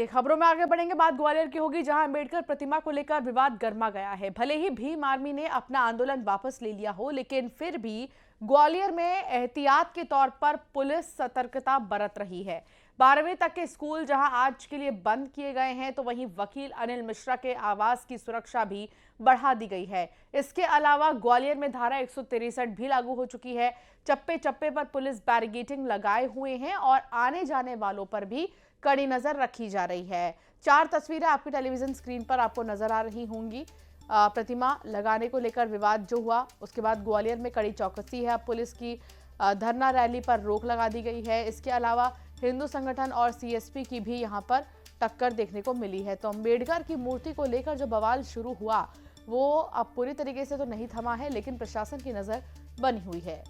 चलिए खबरों में आगे बढ़ेंगे। बात ग्वालियर की होगी, जहां अंबेडकर प्रतिमा को लेकर विवाद गर्मा गया है। भले ही भीम आर्मी ने अपना आंदोलन वापस ले लिया हो, लेकिन फिर भी ग्वालियर में एहतियात के तौर पर पुलिस सतर्कता बरत रही है। 12वीं तक के स्कूल जहां आज के लिए बंद किए गए हैं, तो वहीं वकील अनिल मिश्रा के आवास की सुरक्षा भी बढ़ा दी गई है। इसके अलावा ग्वालियर में धारा 163 भी लागू हो चुकी है। चप्पे चप्पे पर पुलिस बैरिकेडिंग लगाए हुए हैं और आने जाने वालों पर भी कड़ी नजर रखी जा रही है। 4 तस्वीरें आपकी टेलीविजन स्क्रीन पर आपको नजर आ रही होंगी। प्रतिमा लगाने को लेकर विवाद जो हुआ, उसके बाद ग्वालियर में कड़ी चौकसी है। अब पुलिस की धरना रैली पर रोक लगा दी गई है। इसके अलावा हिंदू संगठन और सीएसपी की भी यहां पर टक्कर देखने को मिली है। तो अंबेडकर की मूर्ति को लेकर जो बवाल शुरू हुआ, वो अब पूरी तरीके से तो नहीं थमा है, लेकिन प्रशासन की नजर बनी हुई है।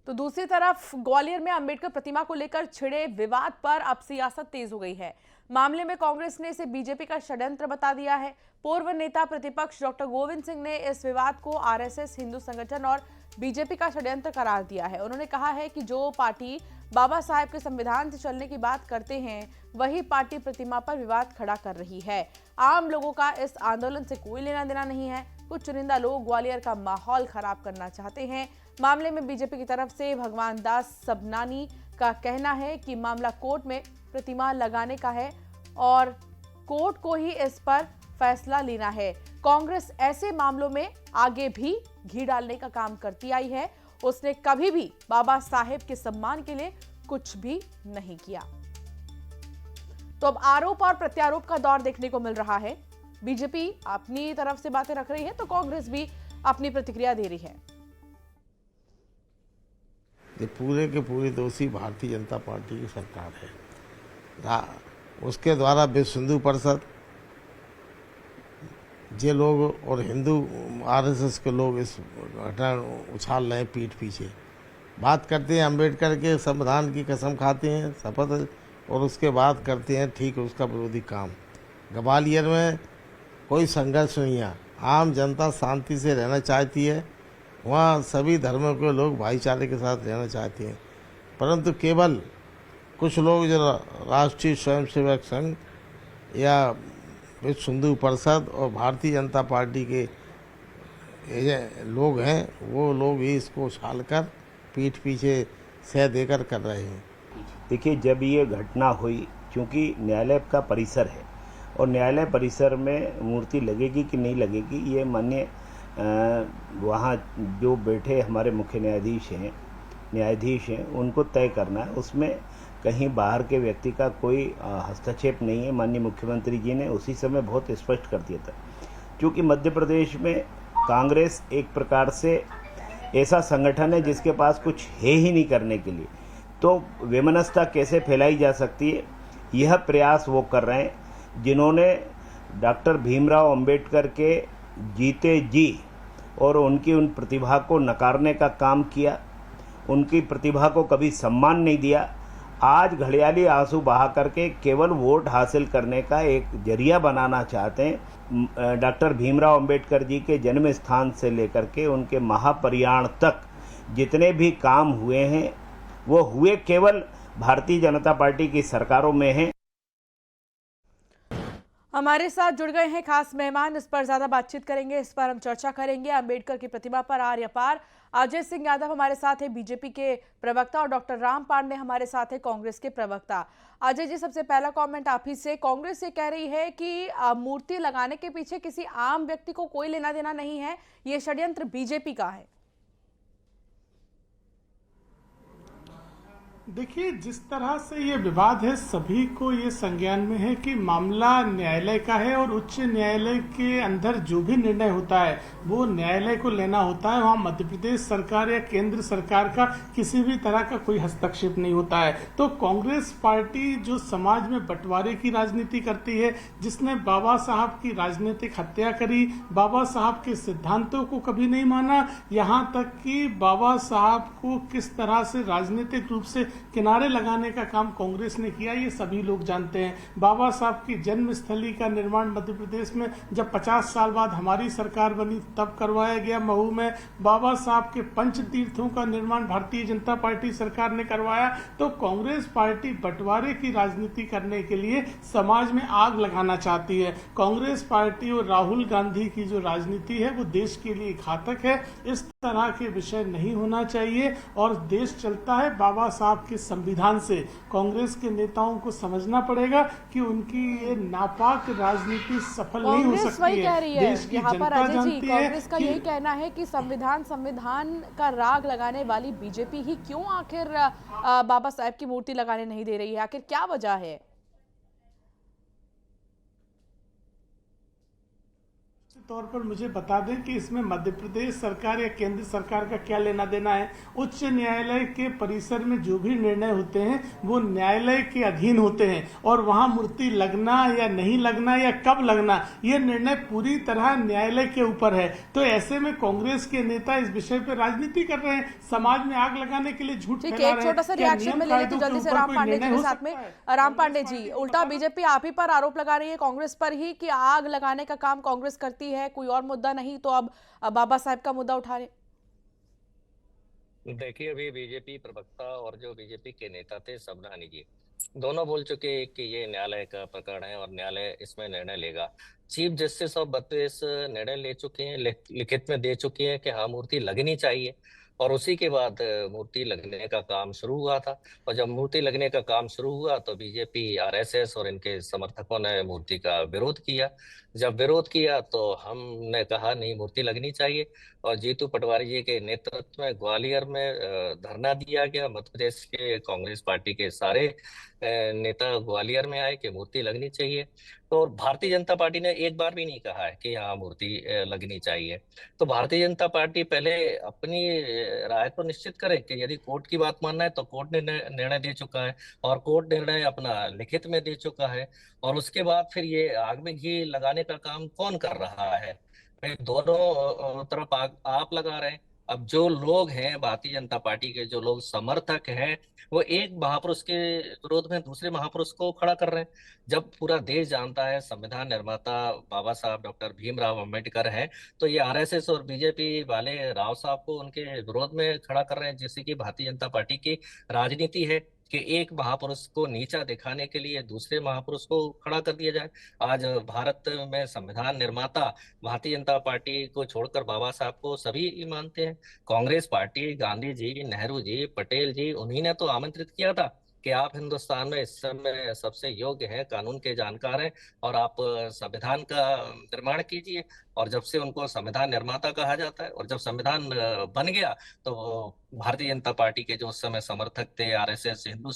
तो दूसरी तरफ ग्वालियर में अंबेडकर प्रतिमा को लेकर छिड़े विवाद पर अब सियासत तेज हो गई है। मामले में कांग्रेस ने इसे बीजेपी का षड्यंत्र बता दिया है। पूर्व नेता प्रतिपक्ष डॉक्टर गोविंद सिंह ने इस विवाद को आरएसएस, हिंदू संगठन और बीजेपी का षड्यंत्र करार दिया है। उन्होंने कहा है कि जो पार्टी बाबा साहेब के संविधान से चलने की बात करते हैं, वही पार्टी प्रतिमा पर विवाद खड़ा कर रही है। आम लोगों का इस आंदोलन से कोई लेना देना नहीं है। कुछ चुनिंदा लोग ग्वालियर का माहौल खराब करना चाहते हैं। मामले में बीजेपी की तरफ से भगवान दास सबनानी का कहना है कि मामला कोर्ट में प्रतिमा लगाने का है और कोर्ट को ही इस पर फैसला लेना है। कांग्रेस ऐसे मामलों में आगे भी घी डालने का काम करती आई है। उसने कभी भी बाबा साहेब के सम्मान के लिए कुछ भी नहीं किया। तो अब आरोप और प्रत्यारोप का दौर देखने को मिल रहा है। बीजेपी अपनी तरफ से बातें रख रही है, तो कांग्रेस भी अपनी प्रतिक्रिया दे रही है। ये पूरे के पूरे दोषी भारतीय जनता पार्टी की सरकार है। उसके द्वारा विश्व हिंदू परिषद, ये लोग और हिंदू आरएसएस के लोग इस घटना उछाल रहे हैं पीठ पीछे। बात करते हैं अम्बेडकर के संविधान की कसम खाते हैं शपथ, और उसके बाद करते हैं ठीक उसका विरोधी काम। ग्वालियर में कोई संघर्ष नहीं है, आम जनता शांति से रहना चाहती है। वहाँ सभी धर्मों के लोग भाईचारे के साथ रहना चाहते हैं, परंतु केवल कुछ लोग जो राष्ट्रीय स्वयंसेवक संघ या विश्व हिंदू परिषद और भारतीय जनता पार्टी के लोग हैं, वो लोग ही इसको उछालकर पीठ पीछे सह देकर कर रहे हैं। देखिए, जब ये घटना हुई, क्योंकि न्यायालय का परिसर है और न्यायालय परिसर में मूर्ति लगेगी कि नहीं लगेगी, ये माननीय वहाँ जो बैठे हमारे मुख्य न्यायाधीश हैं उनको तय करना है। उसमें कहीं बाहर के व्यक्ति का कोई हस्तक्षेप नहीं है। माननीय मुख्यमंत्री जी ने उसी समय बहुत स्पष्ट कर दिया था, क्योंकि मध्य प्रदेश में कांग्रेस एक प्रकार से ऐसा संगठन है जिसके पास कुछ है ही नहीं करने के लिए, तो वैमनस्यता कैसे फैलाई जा सकती है, यह प्रयास वो कर रहे हैं। जिन्होंने डॉक्टर भीमराव अंबेडकर के जीते जी और उनकी उन प्रतिभा को नकारने का काम किया, उनकी प्रतिभा को कभी सम्मान नहीं दिया, आज घड़ियाली आंसू बहा करके केवल वोट हासिल करने का एक जरिया बनाना चाहते हैं। डॉक्टर भीमराव अंबेडकर जी के जन्म स्थान से लेकर के उनके महापरिनिर्वाण तक जितने भी काम हुए हैं, वो हुए केवल भारतीय जनता पार्टी की सरकारों में हैं। हमारे साथ जुड़ गए हैं खास मेहमान, इस पर ज्यादा बातचीत करेंगे, इस पर हम चर्चा करेंगे। अंबेडकर की प्रतिमा पर आर या पार। अजय सिंह यादव हमारे साथ है, बीजेपी के प्रवक्ता, और डॉक्टर राम पांडे हमारे साथ है, कांग्रेस के प्रवक्ता। अजय जी, सबसे पहला कमेंट आप ही से। कांग्रेस ये कह रही है कि मूर्ति लगाने के पीछे किसी आम व्यक्ति को कोई लेना देना नहीं है, ये षड्यंत्र बीजेपी का है। देखिए, जिस तरह से ये विवाद है, सभी को ये संज्ञान में है कि मामला न्यायालय का है और उच्च न्यायालय के अंदर जो भी निर्णय होता है वो न्यायालय को लेना होता है। वहाँ मध्य प्रदेश सरकार या केंद्र सरकार का किसी भी तरह का कोई हस्तक्षेप नहीं होता है। तो कांग्रेस पार्टी जो समाज में बंटवारे की राजनीति करती है, जिसने बाबा साहब की राजनीतिक हत्या करी, बाबा साहब के सिद्धांतों को कभी नहीं माना, यहाँ तक कि बाबा साहब को किस तरह से राजनीतिक रूप से किनारे लगाने का काम कांग्रेस ने किया, ये सभी लोग जानते हैं। बाबा साहब की जन्मस्थली का निर्माण मध्य प्रदेश में जब 50 साल बाद हमारी सरकार बनी तब करवाया गया महू में। बाबा साहब के पंच तीर्थों का निर्माण भारतीय जनता पार्टी सरकार ने करवाया। तो कांग्रेस पार्टी बंटवारे की राजनीति करने के लिए समाज में आग लगाना चाहती है। कांग्रेस पार्टी और राहुल गांधी की जो राजनीति है वो देश के लिए घातक है। इस तरह के विषय नहीं होना चाहिए और देश चलता है बाबा साहब के संविधान से। कांग्रेस के नेताओं को समझना पड़ेगा कि उनकी ये नापाक राजनीति सफल नहीं हो सकती वही कह रही है। देश की यहाँ पर जनता अजय जी, जानती कांग्रेस का है यही कहना है कि संविधान का राग लगाने वाली बीजेपी ही क्यों आखिर बाबा साहब की मूर्ति लगाने नहीं दे रही है, आखिर क्या वजह है? तौर पर मुझे बता दें कि इसमें मध्य प्रदेश सरकार या केंद्र सरकार का क्या लेना देना है। उच्च न्यायालय के परिसर में जो भी निर्णय होते हैं वो न्यायालय के अधीन होते हैं और वहां मूर्ति लगना या नहीं लगना या कब लगना ये निर्णय पूरी तरह न्यायालय के ऊपर है। तो ऐसे में कांग्रेस के नेता इस विषय पर राजनीति कर रहे हैं, समाज में आग लगाने के लिए झूठ फैला रहे हैं। एक छोटा सा रिएक्शन में ले लेती हूं जल्दी से राम पांडे जी के साथ में। राम पांडे जी, उल्टा बीजेपी आप ही पर आरोप लगा रही है, कांग्रेस पर ही, कि आग लगाने का काम कांग्रेस करती है, कोई और मुद्दा नहीं, तो अब बाबा साहब का मुद्दा उठा रहे। देखिए, अभी बीजेपी प्रवक्ता और जो बीजेपी के नेता थे सबनानी जी दोनों बोल चुके हैं कि ये न्यायालय का प्रकरण है और न्यायालय इसमें निर्णय लेगा। चीफ जस्टिस ऑफ बत्तीस निर्णय ले चुके हैं, लिखित में दे चुके हैं कि हाँ मूर्ति लगनी चाहिए और उसी के बाद मूर्ति लगने का काम शुरू हुआ था। और जब मूर्ति लगने का काम शुरू हुआ तो बीजेपी, आरएसएस और इनके समर्थकों ने मूर्ति का विरोध किया। जब विरोध किया तो हमने कहा नहीं, मूर्ति लगनी चाहिए और जीतू पटवारी जी के नेतृत्व में ग्वालियर में धरना दिया गया। मध्य प्रदेश के कांग्रेस पार्टी के सारे नेता ग्वालियर में आए कि मूर्ति लगनी चाहिए। तो भारतीय जनता पार्टी ने एक बार भी नहीं कहा है कि हाँ मूर्ति लगनी चाहिए। तो भारतीय जनता पार्टी पहले अपनी राय तो निश्चित करे कि यदि कोर्ट की बात मानना है तो कोर्ट ने निर्णय दे चुका है और कोर्ट निर्णय अपना लिखित में दे चुका है। और उसके बाद फिर ये आग में घी लगाने का काम कौन कर रहा है? भाई दोनों तरफ आप लगा रहे हैं। अब जो लोग हैं भारतीय जनता पार्टी के, जो लोग समर्थक हैं, वो एक महापुरुष के विरोध में दूसरे महापुरुष को खड़ा कर रहे हैं। जब पूरा देश जानता है संविधान निर्माता बाबा साहब डॉक्टर भीमराव अंबेडकर हैं, तो ये आरएसएस और बीजेपी वाले राव साहब को उनके विरोध में खड़ा कर रहे हैं, जैसे कि भारतीय जनता पार्टी की राजनीति है कि एक महापुरुष को नीचा दिखाने के लिए दूसरे महापुरुष को खड़ा कर दिया जाए। आज भारत में संविधान निर्माता भारतीय जनता पार्टी को छोड़कर बाबा साहब को सभी मानते हैं। कांग्रेस पार्टी, गांधी जी, नेहरू जी, पटेल जी, उन्हीं ने तो आमंत्रित किया था कि आप हिंदुस्तान में इस समय सबसे योग्य हैं, कानून के जानकार हैं और आप संविधान का निर्माण कीजिए। और जब से उनको संविधान निर्माता कहा जाता है और जब संविधान बन गया तो भारतीय जनता पार्टी के जो उस समय समर्थक थे, आरएसएस, हिंदू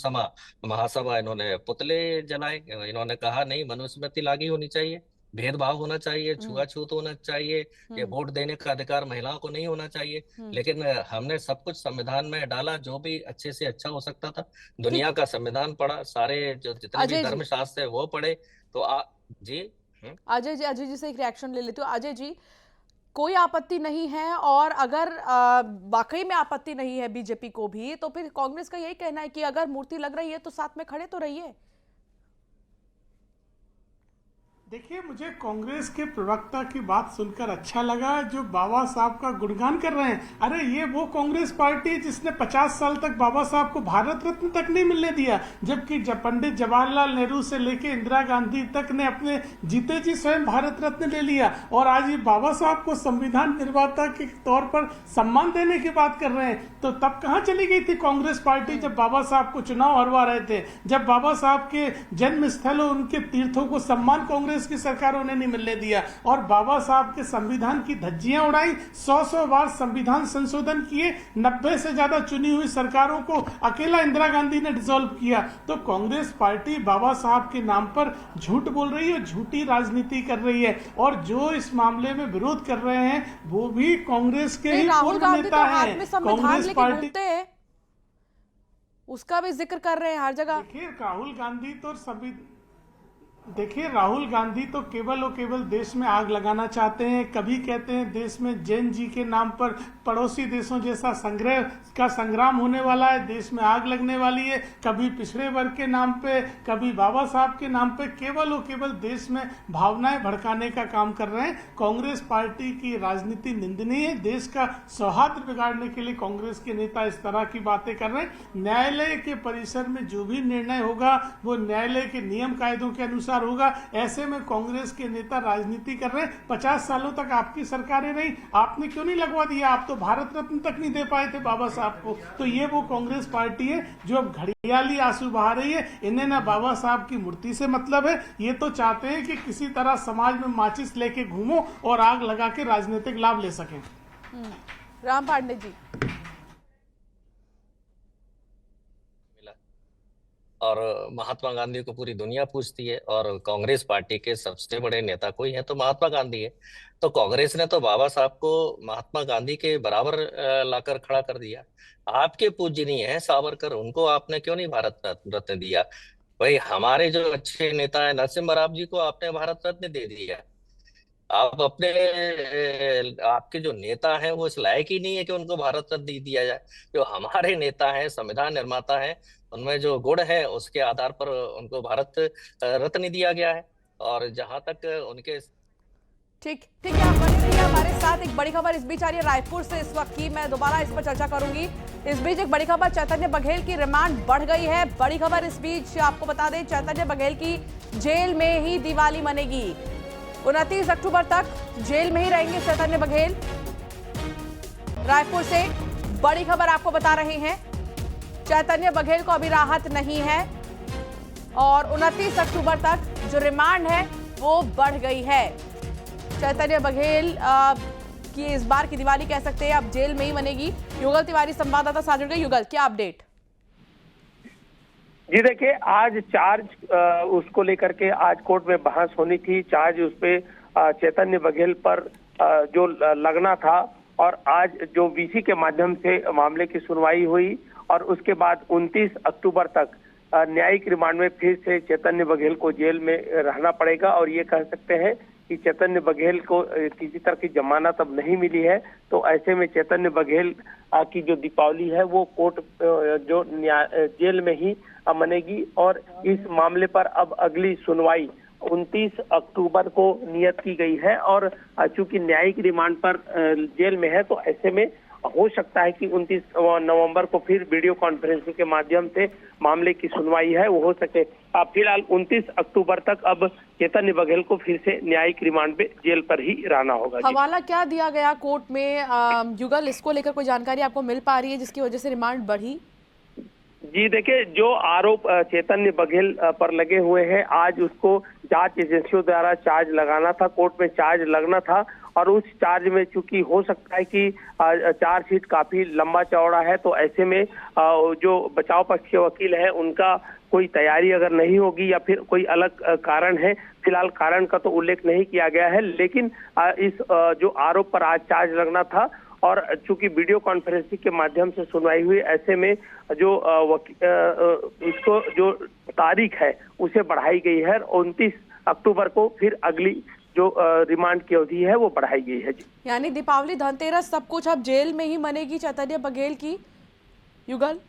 महासभा, इन्होंने पुतले जलाए। इन्होंने कहा नहीं, मनुस्मृति लागू होनी चाहिए, भेदभाव होना चाहिए, छुआछूत होना चाहिए, ये वोट देने का अधिकार महिलाओं को नहीं होना चाहिए। लेकिन हमने सब कुछ संविधान में डाला जो भी अच्छे से अच्छा हो सकता था। दुनिया का संविधान पढ़ा, सारे जो जितने भी धर्मशास्त्र है वो पढ़े। तो जी अजय जी से एक रिएक्शन ले लेती हूँ। अजय जी, कोई आपत्ति नहीं है और अगर वाकई में आपत्ति नहीं है बीजेपी को भी, तो फिर कांग्रेस का यही कहना है कि अगर मूर्ति लग रही है तो साथ में खड़े तो रहिए। देखिए, मुझे कांग्रेस के प्रवक्ता की बात सुनकर अच्छा लगा जो बाबा साहब का गुणगान कर रहे हैं। अरे ये वो कांग्रेस पार्टी जिसने 50 साल तक बाबा साहब को भारत रत्न तक नहीं मिलने दिया, जबकि पंडित जवाहरलाल नेहरू से लेके इंदिरा गांधी तक ने अपने जीते जी स्वयं भारत रत्न ले लिया और आज ये बाबा साहब को संविधान निर्माता के तौर पर सम्मान देने की बात कर रहे हैं। तो तब कहाँ चली गई थी कांग्रेस पार्टी जब बाबा साहब को चुनाव हरवा रहे थे, जब बाबा साहब के जन्म स्थल और उनके तीर्थों को सम्मान कांग्रेस की सरकारों ने नहीं मिलने दिया और बाबा साहब के संविधान की धज्जियां उड़ाई। 100 बार संविधान संशोधन किए, 90 से ज्यादा चुनी हुई सरकारों को अकेला इंदिरा गांधी ने डिसॉल्व किया। तो कांग्रेस पार्टी बाबा साहब के नाम पर झूठ बोल रही है, झूठी राजनीति कर रही है और जो इस मामले में विरोध कर रहे हैं वो भी कांग्रेस के ही पूर्व नेता हैं। कांग्रेस पार्टी उसका भी जिक्र कर रहे हैं हर जगह। देखिए, राहुल गांधी तो देखिए, राहुल गांधी तो केवल और केवल देश में आग लगाना चाहते हैं। कभी कहते हैं देश में जैन जी के नाम पर पड़ोसी देशों जैसा संग्राम होने वाला है, देश में आग लगने वाली है। कभी पिछड़े वर्ग के नाम पे, कभी बाबा साहब के नाम पे केवल और केवल देश में भावनाएं भड़काने का काम कर रहे हैं। कांग्रेस पार्टी की राजनीति निंदनीय है। देश का सौहार्द बिगाड़ने के लिए कांग्रेस के नेता इस तरह की बातें कर रहे हैं। न्यायालय के परिसर में जो भी निर्णय होगा वो न्यायालय के नियम कायदों के अनुसार होगा। ऐसे में कांग्रेस के नेता राजनीति कर रहे हैं। 50 सालों तक आपकी सरकारें रही, आपने क्यों नहीं लगवा दिया? आप तो भारत रत्न तक नहीं दे पाए थे बाबा साहब को। तो ये वो कांग्रेस पार्टी है जो अब घड़ियाली आंसू बहा रही है। इन्हें ना बाबा साहब की मूर्ति से मतलब है, ये तो चाहते हैं कि किसी तरह समाज में माचिस लेके घूमो और आग लगा के राजनीतिक लाभ ले सकें। राम पांडे जी। और महात्मा गांधी को पूरी दुनिया पूछती है और कांग्रेस पार्टी के सबसे बड़े नेता कोई है तो महात्मा गांधी है। तो कांग्रेस ने तो बाबा साहब को महात्मा गांधी के बराबर लाकर खड़ा कर दिया। आपके पूजनीय है सावरकर, उनको आपने क्यों नहीं भारत रत्न दिया? भाई हमारे जो अच्छे नेता है नरसिम्हा राव जी को आपने भारत रत्न दे दिया। आप अपने आपके जो नेता हैं वो इस लायक ही नहीं है कि उनको भारत रत्न दे दिया जाए। जो हमारे नेता हैं, संविधान निर्माता हैं, उनमें जो गुण है उसके आधार पर उनको भारत रत्न दिया गया है। और जहां तक उनके ठीक है, आप बने रहिए हमारे साथ। एक बड़ी खबर इस बीच आ रही है रायपुर से इस वक्त की, मैं दोबारा इस पर चर्चा करूंगी। इस बीच एक बड़ी खबर, चैतन्य बघेल की रिमांड बढ़ गई है। बड़ी खबर इस बीच आपको बता दें, चैतन्य बघेल की जेल में ही दिवाली मनेगी। 29 अक्टूबर तक जेल में ही रहेंगे चैतन्य बघेल। रायपुर से बड़ी खबर आपको बता रहे हैं, चैतन्य बघेल को अभी राहत नहीं है और 29 अक्टूबर तक जो रिमांड है वो बढ़ गई है। चैतन्य बघेल की इस बार की दिवाली कह सकते हैं अब जेल में ही मनेगी। युगल तिवारी संवाददाता साथ जुड़ गए। युगल, क्या अपडेट? जी देखिए, आज चार्ज उसको लेकर के आज कोर्ट में बहस होनी थी। चार्ज उस पे चैतन्य बघेल पर जो लगना था और आज जो वीसी के माध्यम से मामले की सुनवाई हुई और उसके बाद 29 अक्टूबर तक न्यायिक रिमांड में फिर से चैतन्य बघेल को जेल में रहना पड़ेगा। और ये कह सकते हैं कि चैतन्य बघेल को किसी तरह की जमानत अब नहीं मिली है। तो ऐसे में चैतन्य बघेल की जो दीपावली है वो कोर्ट जो जेल में ही मनेगी। और इस मामले पर अब अगली सुनवाई 29 अक्टूबर को नियत की गई है। और चूंकि न्यायिक रिमांड पर जेल में है तो ऐसे में हो सकता है कि 29 नवंबर को फिर वीडियो कॉन्फ्रेंसिंग के माध्यम से मामले की सुनवाई है वो हो सके। फिलहाल 29 अक्टूबर तक अब चैतन्य बघेल को फिर से न्यायिक रिमांड पे जेल पर ही रहना होगा। हवाला क्या दिया गया कोर्ट में? युगल, इसको लेकर कोई जानकारी आपको मिल पा रही है जिसकी वजह से रिमांड बढ़ी? जी देखिए, जो आरोप चैतन्य बघेल पर लगे हुए हैं, आज उसको जांच एजेंसियों द्वारा चार्ज लगाना था, कोर्ट में चार्ज लगना था। और उस चार्ज में चूंकि हो सकता है कि चार्जशीट काफी लंबा चौड़ा है तो ऐसे में जो बचाव पक्ष के वकील है उनका कोई तैयारी अगर नहीं होगी या फिर कोई अलग कारण है, फिलहाल कारण का तो उल्लेख नहीं किया गया है, लेकिन इस जो आरोप पर आज चार्ज लगना था और चूंकि वीडियो कॉन्फ्रेंसिंग के माध्यम से सुनवाई हुई, ऐसे में जो इसको जो तारीख है उसे बढ़ाई गई है। 29 अक्टूबर को फिर अगली जो रिमांड की अवधि है वो बढ़ाई गई है। जी, यानी दीपावली, धनतेरस सब कुछ अब जेल में ही मनेगी चैतन्य बघेल की? युगल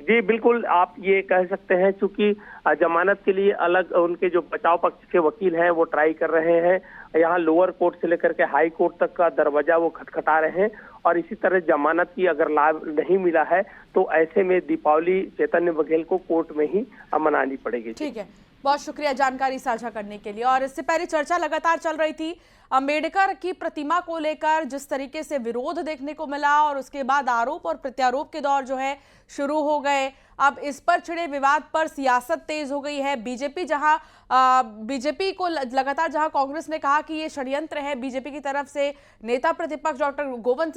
जी बिल्कुल, आप ये कह सकते हैं। चूंकि जमानत के लिए अलग उनके जो बचाव पक्ष के वकील हैं वो ट्राई कर रहे हैं, यहाँ लोअर कोर्ट से लेकर के हाई कोर्ट तक का दरवाजा वो खटखटा रहे हैं। और इसी तरह जमानत की अगर लाभ नहीं मिला है तो ऐसे में दीपावली चैतन्य बघेल को कोर्ट में ही मनानी पड़ेगी। ठीक है, बहुत शुक्रिया जानकारी साझा करने के लिए। और इससे पहले चर्चा लगातार चल रही थी अंबेडकर की प्रतिमा को लेकर, जिस तरीके से विरोध देखने को मिला और उसके बाद आरोप और प्रत्यारोप के दौर जो है शुरू हो गए। अब इस पर छिड़े विवाद पर सियासत तेज हो गई है। बीजेपी को लगातार, जहां कांग्रेस ने कहा कि ये षड्यंत्र है बीजेपी की तरफ से, नेता प्रतिपक्ष डॉक्टर गोविंद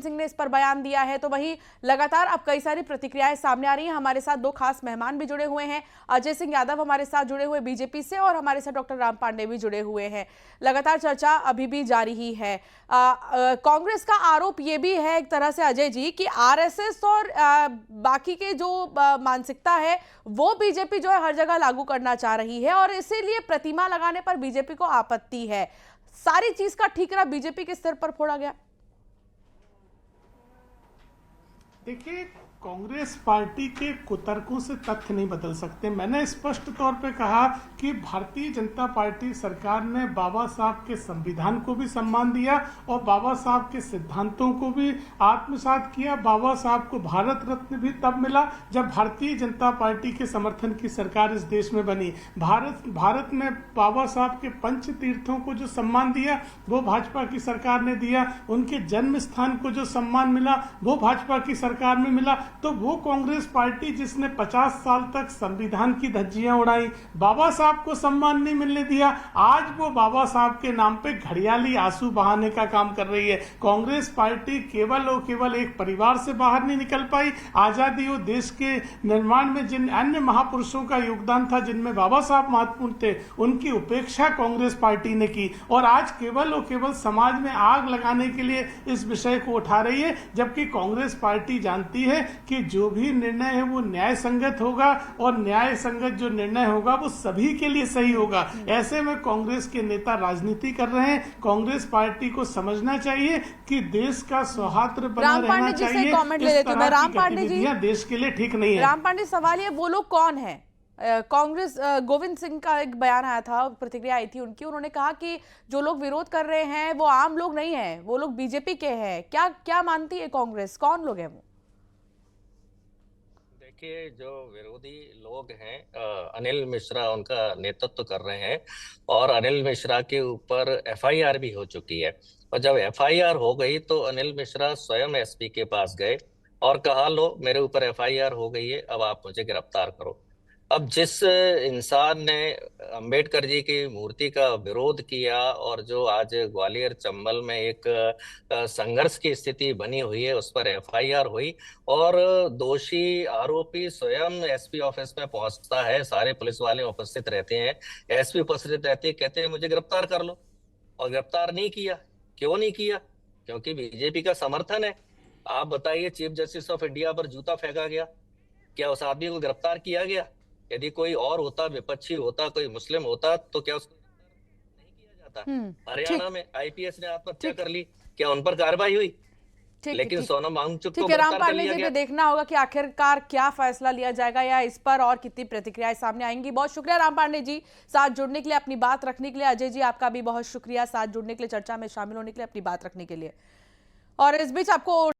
सिंह ने इस पर बयान दिया है। तो वहीं लगातार अब कई सारी प्रतिक्रियाएं सामने आ रही हैं। हमारे साथ दो खास मेहमान भी जुड़े हुए हैं, अजय सिंह यादव हमारे साथ जुड़े हुए बीजेपी से और हमारे साथ डॉक्टर राम पांडे भी जुड़े हुए हैं। लगातार चर्चा अभी भी जारी ही है। कांग्रेस का आरोप ये भी है एक तरह से अजय जी कि आरएसएस और बाकी के जो मानसिकता है वो बीजेपी जो है हर जगह लागू करना चाह रही है और इसीलिए प्रतिमा लगाने पर बीजेपी को आपत्ति है। सारी चीज का ठीकरा बीजेपी के सिर पर फोड़ा गया। देखिए, कांग्रेस पार्टी के कुतर्कों से तथ्य नहीं बदल सकते। मैंने स्पष्ट तौर पे कहा कि भारतीय जनता पार्टी सरकार ने बाबा साहब के संविधान को भी सम्मान दिया और बाबा साहब के सिद्धांतों को भी आत्मसात किया। बाबा साहब को भारत रत्न भी तब मिला जब भारतीय जनता पार्टी के समर्थन की सरकार इस देश में बनी। भारत में बाबा साहब के पंच तीर्थों को जो सम्मान दिया वो भाजपा की सरकार ने दिया। उनके जन्म स्थान को जो सम्मान मिला वो भाजपा की सरकार में मिला। तो वो कांग्रेस पार्टी जिसने 50 साल तक संविधान की धज्जियां उड़ाई, बाबा साहब को सम्मान नहीं मिलने दिया, आज वो बाबा साहब के नाम पे घड़ियाली आंसू बहाने का काम कर रही है। कांग्रेस पार्टी केवल और केवल एक परिवार से बाहर नहीं निकल पाई। आजादी और देश के निर्माण में जिन अन्य महापुरुषों का योगदान था, जिनमें बाबा साहब महत्वपूर्ण थे, उनकी उपेक्षा कांग्रेस पार्टी ने की और आज केवल और केवल समाज में आग लगाने के लिए इस विषय को उठा रही है। जबकि कांग्रेस पार्टी जानती है कि जो भी निर्णय है वो न्याय संगत होगा और न्याय संगत जो निर्णय होगा वो सभी के लिए सही होगा। ऐसे में कांग्रेस के नेता राजनीति कर रहे हैं। कांग्रेस पार्टी को समझना चाहिए कि देश का सौहार्द बना रहना चाहिए। कमेंट ले लेते हैं। राम पांडे जी, देश के लिए ठीक नहीं है। राम पांडे, सवाल ये वो लोग कौन है? कांग्रेस गोविंद सिंह का एक बयान आया था, प्रतिक्रिया आई थी उनकी। उन्होंने कहा कि जो लोग विरोध कर रहे हैं वो आम लोग नहीं है, वो लोग बीजेपी के हैं। क्या मानती है कांग्रेस, कौन लोग हैं वो? देखिए, जो विरोधी लोग हैं, अनिल मिश्रा उनका नेतृत्व कर रहे हैं और अनिल मिश्रा के ऊपर एफआईआर भी हो चुकी है। और जब एफआईआर हो गई तो अनिल मिश्रा स्वयं एसपी के पास गए और कहा, लो मेरे ऊपर एफआईआर हो गई है, अब आप मुझे गिरफ्तार करो। अब जिस इंसान ने अंबेडकर जी की मूर्ति का विरोध किया और जो आज ग्वालियर चंबल में एक संघर्ष की स्थिति बनी हुई है, उस पर एफआईआर हुई और दोषी आरोपी स्वयं एसपी ऑफिस में पहुंचता है, सारे पुलिस वाले उपस्थित रहते हैं, एसपी उपस्थित रहते हैं, कहते हैं मुझे गिरफ्तार कर लो, और गिरफ्तार नहीं किया। क्यों नहीं किया? क्योंकि बीजेपी का समर्थन है। आप बताइए, चीफ जस्टिस ऑफ इंडिया पर जूता फेंका गया, क्या उस आदमी को गिरफ्तार किया गया? यदि कोई और होता, विपक्षी होता, कोई मुस्लिम होता, तो क्या उसको नहीं किया जाता? हरियाणा में आईपीएस ने आत्महत्या कर ली, क्या उन पर कार्रवाई हुई? लेकिन सोनम वांगचुक को राम गिरफ्तार कर पांडे लिया जी गया। पे देखना होगा कि आखिरकार क्या फैसला लिया जाएगा या इस पर और कितनी प्रतिक्रियाएं सामने आएंगी। बहुत शुक्रिया राम पांडे जी, साथ जुड़ने के लिए, अपनी बात रखने के लिए। अजय जी, आपका भी बहुत शुक्रिया साथ जुड़ने के लिए, चर्चा में शामिल होने के लिए, अपनी बात रखने के लिए। और इस बीच आपको